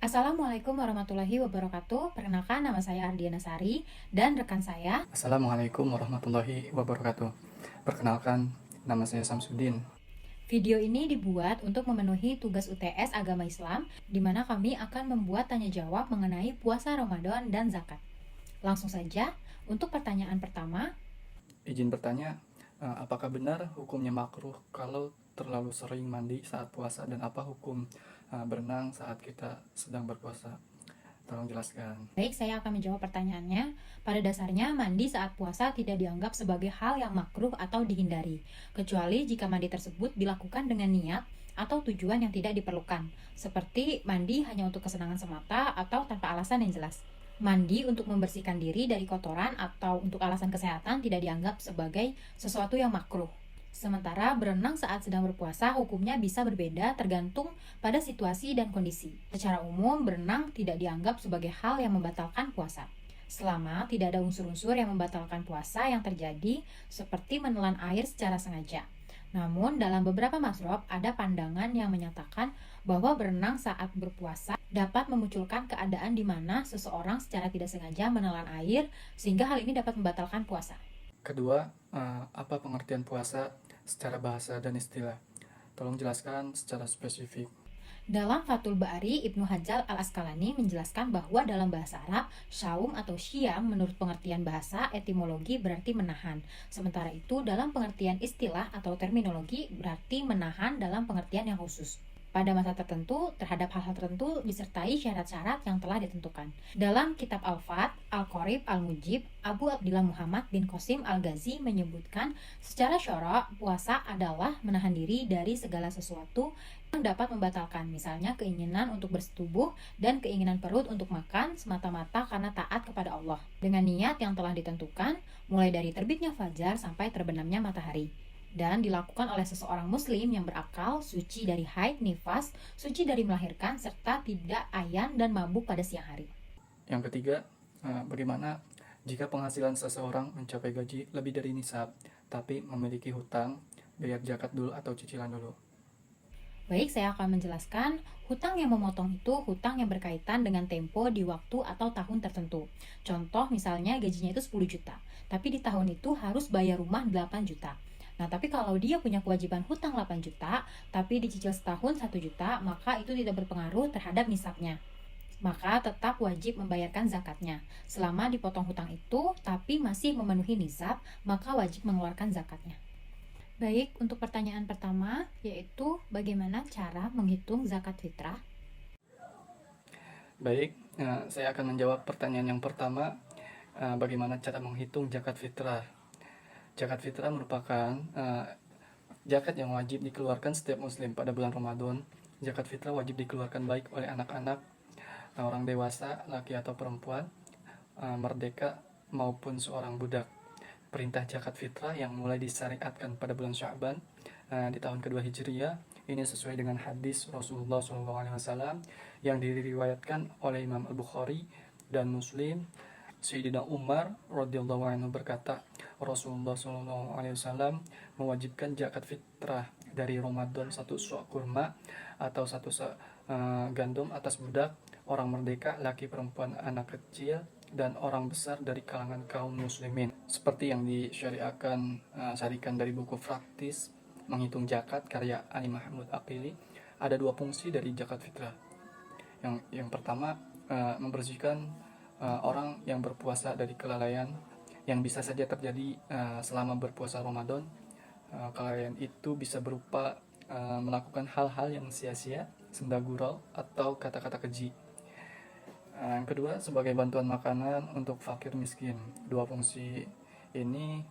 Assalamualaikum warahmatullahi wabarakatuh. Perkenalkan, nama saya Ardiana Sari dan rekan saya. Assalamualaikum warahmatullahi wabarakatuh. Perkenalkan, nama saya Samsudin. Video ini dibuat untuk memenuhi tugas UTS Agama Islam, di mana kami akan membuat tanya jawab mengenai puasa Ramadan dan zakat. Langsung saja, untuk pertanyaan pertama, Izin bertanya, apakah benar hukumnya makruh kalau terlalu sering mandi saat puasa, dan apa hukum berenang saat kita sedang berpuasa? Tolong jelaskan. baik, saya akan menjawab pertanyaannya. Pada dasarnya, mandi saat puasa tidak dianggap sebagai hal yang makruh atau dihindari, kecuali jika mandi tersebut dilakukan dengan niat atau tujuan yang tidak diperlukan, seperti mandi hanya untuk kesenangan semata atau tanpa alasan yang jelas. Mandi untuk membersihkan diri dari kotoran atau untuk alasan kesehatan tidak dianggap sebagai sesuatu yang makruh. Sementara berenang saat sedang berpuasa hukumnya bisa berbeda tergantung pada situasi dan kondisi. Secara umum, berenang tidak dianggap sebagai hal yang membatalkan puasa, selama tidak ada unsur-unsur yang membatalkan puasa yang terjadi, seperti menelan air secara sengaja. Namun, dalam beberapa mazhab ada pandangan yang menyatakan bahwa berenang saat berpuasa dapat memunculkan keadaan di mana seseorang secara tidak sengaja menelan air, sehingga hal ini dapat membatalkan puasa. Kedua, apa pengertian puasa secara bahasa dan istilah? Tolong jelaskan secara spesifik. Dalam Fathul Bari, Ibnu Hajar al-Asqalani menjelaskan bahwa dalam bahasa Arab, syaum atau syam menurut pengertian bahasa etimologi berarti menahan. Sementara itu dalam pengertian istilah atau terminologi berarti menahan dalam pengertian yang khusus. Pada masa tertentu, terhadap hal-hal tertentu disertai syarat-syarat yang telah ditentukan. Dalam kitab Al-Fat, Al-Qorib, Al-Mujib, Abu Abdillah Muhammad bin Qasim Al-Ghazi menyebutkan secara syara puasa adalah menahan diri dari segala sesuatu yang dapat membatalkan, misalnya keinginan untuk bersetubuh dan keinginan perut untuk makan semata-mata karena taat kepada Allah, dengan niat yang telah ditentukan mulai dari terbitnya fajar sampai terbenamnya matahari, dan dilakukan oleh seseorang muslim yang berakal, suci dari haid, nifas, suci dari melahirkan, serta tidak ayan dan mabuk pada siang hari. Yang ketiga, bagaimana jika penghasilan seseorang mencapai gaji lebih dari nisab, tapi memiliki hutang, bayar zakat dulu atau cicilan dulu? Baik, saya akan menjelaskan. Hutang yang memotong itu hutang yang berkaitan dengan tempo di waktu atau tahun tertentu. Contoh misalnya gajinya itu 10 juta, tapi di tahun itu harus bayar rumah 8 juta. Nah, tapi kalau dia punya kewajiban hutang 8 juta, tapi dicicil setahun 1 juta, maka itu tidak berpengaruh terhadap nisabnya. Maka tetap wajib membayarkan zakatnya. Selama dipotong hutang itu, tapi masih memenuhi nisab, maka wajib mengeluarkan zakatnya. Baik, untuk pertanyaan pertama, yaitu bagaimana cara menghitung zakat fitrah? Baik, saya akan menjawab pertanyaan yang pertama, bagaimana cara menghitung zakat fitrah. Zakat fitrah merupakan zakat yang wajib dikeluarkan setiap muslim pada bulan Ramadan. Zakat fitrah wajib dikeluarkan baik oleh anak-anak, orang dewasa, laki atau perempuan, merdeka maupun seorang budak. Perintah zakat fitrah yang mulai disyariatkan pada bulan Sya'ban di tahun kedua Hijriyah ini sesuai dengan hadis Rasulullah SAW yang diriwayatkan oleh Imam Al-Bukhari dan Muslim. Sayyidina Umar radhiyallahu anhu berkata, Rasulullah SAW mewajibkan zakat fitrah dari Ramadan satu suak kurma atau satu gandum atas budak, orang merdeka, laki perempuan, anak kecil, dan orang besar dari kalangan kaum muslimin. Seperti yang disyariatkan syarikan dari buku Praktis Menghitung Zakat karya Ali Mahmud Aqili, ada dua fungsi dari zakat fitrah. Yang pertama, membersihkan orang yang berpuasa dari kelalaian yang bisa saja terjadi selama berpuasa Ramadan. Kelalaian itu bisa berupa melakukan hal-hal yang sia-sia, senda gurau, atau kata-kata keji. Yang kedua, sebagai bantuan makanan untuk fakir miskin. Dua fungsi ini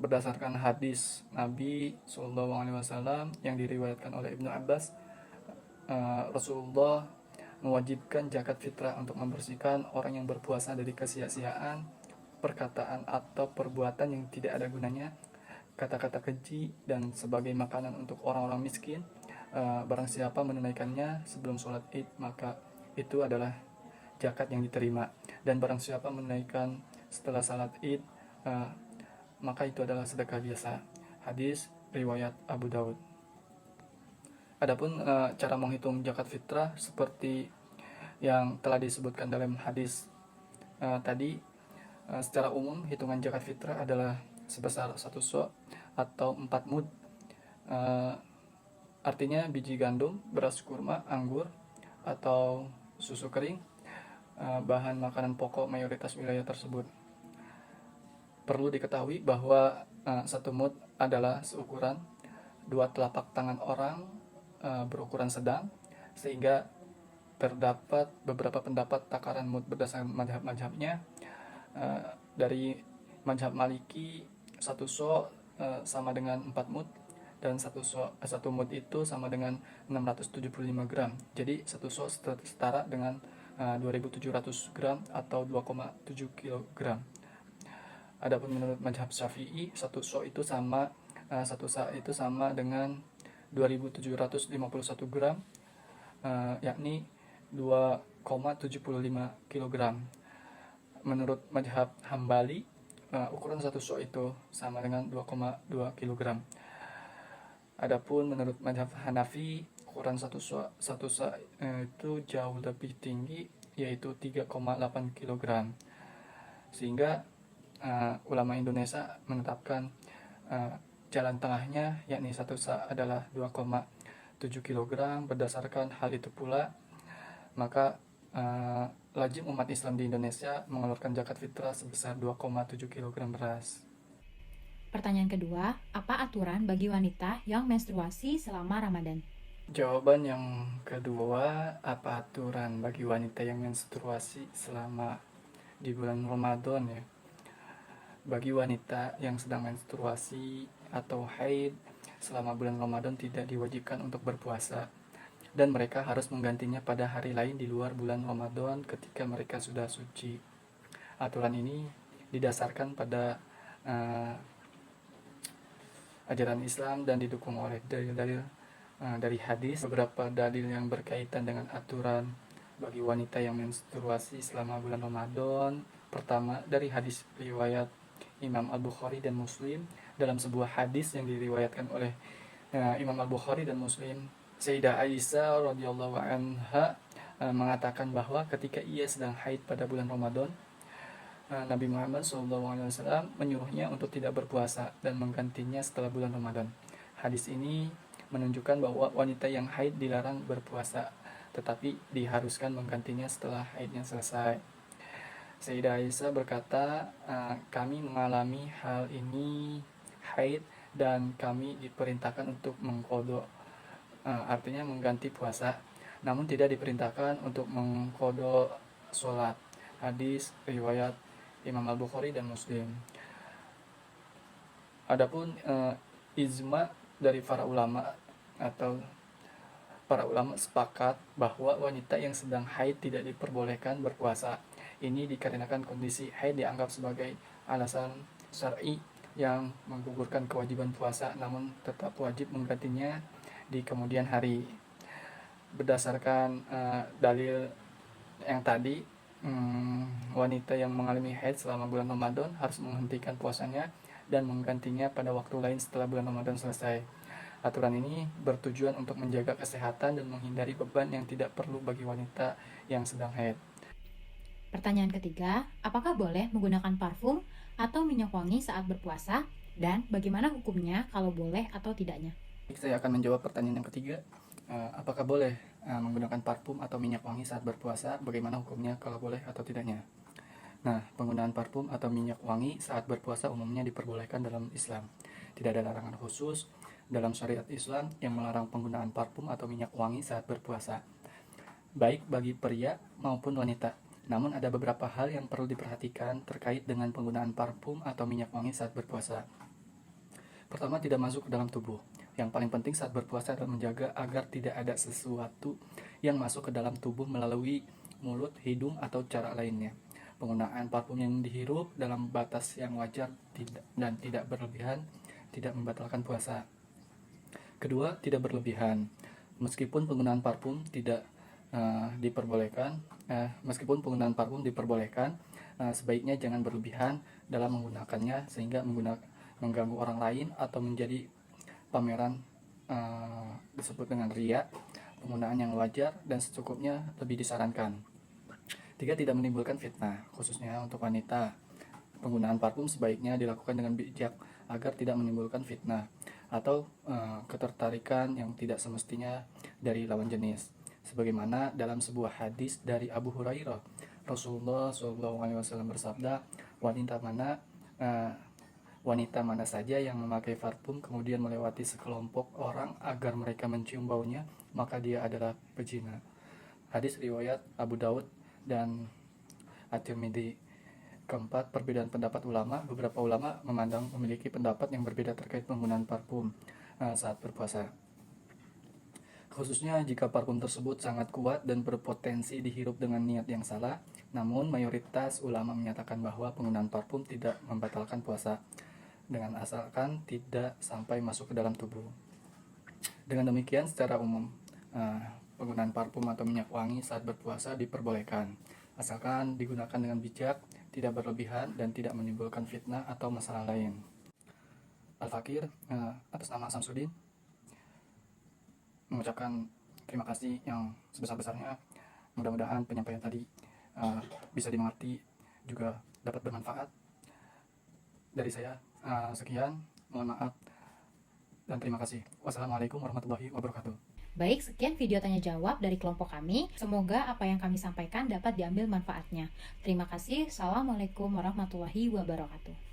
berdasarkan hadis Nabi SAW yang diriwayatkan oleh Ibnu Abbas, Rasulullah mewajibkan zakat fitrah untuk membersihkan orang yang berpuasa dari kesia-siaan, perkataan atau perbuatan yang tidak ada gunanya, kata-kata keji, dan sebagai makanan untuk orang-orang miskin. Barang siapa menunaikannya sebelum sholat id, maka itu adalah zakat yang diterima, dan barang siapa menunaikan setelah salat id, maka itu adalah sedekah biasa. Hadis riwayat Abu Daud. Adapun cara menghitung zakat fitrah seperti yang telah disebutkan dalam hadis tadi, secara umum hitungan zakat fitrah adalah sebesar 1 so atau 4 mud. Eh, Artinya biji gandum, beras kurma, anggur, atau susu kering, bahan makanan pokok mayoritas wilayah tersebut. Perlu diketahui bahwa 1 mud adalah seukuran 2 telapak tangan orang berukuran sedang, sehingga terdapat beberapa pendapat takaran mud berdasarkan madhab-madhabnya. Dari madhab Maliki, 1 so sama dengan 4 mud, dan 1 mud itu sama dengan 675 gram. Jadi 1 so setara dengan 2700 gram atau 2,7 kg. Adapun menurut mazhab Syafi'i, 1 so itu sama 1 sa itu sama dengan 2751 gram, yakni 2,75 kg. Menurut mazhab Hambali, ukuran 1 so itu sama dengan 2,2 kg. Adapun menurut mazhab Hanafi, ukuran 1 sa itu jauh lebih tinggi, yaitu 3,8 kg. Sehingga ulama Indonesia menetapkan jalan tengahnya, yakni 1 sa adalah 2,7 kg. Berdasarkan hal itu pula, maka lazim umat Islam di Indonesia mengeluarkan zakat fitrah sebesar 2,7 kg beras. Pertanyaan kedua, apa aturan bagi wanita yang menstruasi selama Ramadan? Jawaban yang kedua, apa aturan bagi wanita yang menstruasi selama di bulan Ramadan ya? Bagi wanita yang sedang menstruasi atau haid selama bulan Ramadan tidak diwajibkan untuk berpuasa, dan mereka harus menggantinya pada hari lain di luar bulan Ramadan ketika mereka sudah suci. Aturan ini didasarkan pada ajaran Islam dan didukung oleh dalil-dalil dari hadis. Beberapa dalil yang berkaitan dengan aturan bagi wanita yang menstruasi selama bulan Ramadan. Pertama, dari hadis riwayat Imam Al-Bukhari dan Muslim. Dalam sebuah hadis yang diriwayatkan oleh Imam Al-Bukhari dan Muslim, Sayyidah Aisyah radhiyallahu anha mengatakan bahwa ketika ia sedang haid pada bulan Ramadan, Nabi Muhammad SAW menyuruhnya untuk tidak berpuasa dan menggantinya setelah bulan Ramadan. Hadis ini menunjukkan bahwa wanita yang haid dilarang berpuasa, tetapi diharuskan menggantinya setelah haidnya selesai. Sayyidah Aisyah berkata, kami mengalami hal ini haid dan kami diperintahkan untuk mengqadha, artinya mengganti puasa, namun tidak diperintahkan untuk mengqadha sholat. Hadis riwayat Imam Al-Bukhari dan Muslim. Adapun ijma dari para ulama sepakat bahwa wanita yang sedang haid tidak diperbolehkan berpuasa. Ini dikarenakan kondisi haid dianggap sebagai alasan syar'i yang menggugurkan kewajiban puasa, namun tetap wajib menggantinya di kemudian hari. Berdasarkan dalil yang tadi, wanita yang mengalami haid selama bulan Ramadan harus menghentikan puasanya dan menggantinya pada waktu lain setelah bulan Ramadan selesai. Aturan ini bertujuan untuk menjaga kesehatan dan menghindari beban yang tidak perlu bagi wanita yang sedang haid. Pertanyaan ketiga, apakah boleh menggunakan parfum atau minyak wangi saat berpuasa? Dan bagaimana hukumnya kalau boleh atau tidaknya? Saya akan menjawab pertanyaan yang ketiga. Apakah boleh menggunakan parfum atau minyak wangi saat berpuasa? Bagaimana hukumnya kalau boleh atau tidaknya? Nah, penggunaan parfum atau minyak wangi saat berpuasa umumnya diperbolehkan dalam Islam. Tidak ada larangan khusus dalam syariat Islam yang melarang penggunaan parfum atau minyak wangi saat berpuasa, baik bagi pria maupun wanita. Namun ada beberapa hal yang perlu diperhatikan terkait dengan penggunaan parfum atau minyak wangi saat berpuasa. Pertama, tidak masuk ke dalam tubuh. Yang paling penting saat berpuasa adalah menjaga agar tidak ada sesuatu yang masuk ke dalam tubuh melalui mulut, hidung, atau cara lainnya. Penggunaan parfum yang dihirup dalam batas yang wajar dan tidak berlebihan tidak membatalkan puasa. Kedua, tidak berlebihan. Meskipun penggunaan parfum diperbolehkan, sebaiknya jangan berlebihan dalam menggunakannya sehingga mengganggu orang lain atau menjadi pameran disebut dengan riya, penggunaan yang wajar dan secukupnya lebih disarankan. 3. Tidak menimbulkan fitnah, khususnya untuk wanita. Penggunaan parfum sebaiknya dilakukan dengan bijak agar tidak menimbulkan fitnah atau ketertarikan yang tidak semestinya dari lawan jenis. Sebagaimana dalam sebuah hadis dari Abu Hurairah, Rasulullah SAW bersabda, wanita mana saja yang memakai parfum kemudian melewati sekelompok orang agar mereka mencium baunya, maka dia adalah pezina. Hadis riwayat Abu Daud dan At-Tirmidzi. 4. Perbedaan pendapat ulama. Beberapa ulama memiliki pendapat yang berbeda terkait penggunaan parfum saat berpuasa, khususnya jika parfum tersebut sangat kuat dan berpotensi dihirup dengan niat yang salah. Namun mayoritas ulama menyatakan bahwa penggunaan parfum tidak membatalkan puasa, dengan asalkan tidak sampai masuk ke dalam tubuh. Dengan demikian, secara umum penggunaan parfum atau minyak wangi saat berpuasa diperbolehkan, asalkan digunakan dengan bijak, tidak berlebihan, dan tidak menimbulkan fitnah atau masalah lain. Al-Fakir atas nama Samsudin mengucapkan terima kasih yang sebesar-besarnya. Mudah-mudahan penyampaian tadi bisa dimengerti, juga dapat bermanfaat. Dari saya sekian, mohon maaf dan terima kasih. Wassalamualaikum warahmatullahi wabarakatuh. Baik, sekian video tanya jawab dari kelompok kami. Semoga apa yang kami sampaikan dapat diambil manfaatnya. Terima kasih. Assalamualaikum warahmatullahi wabarakatuh.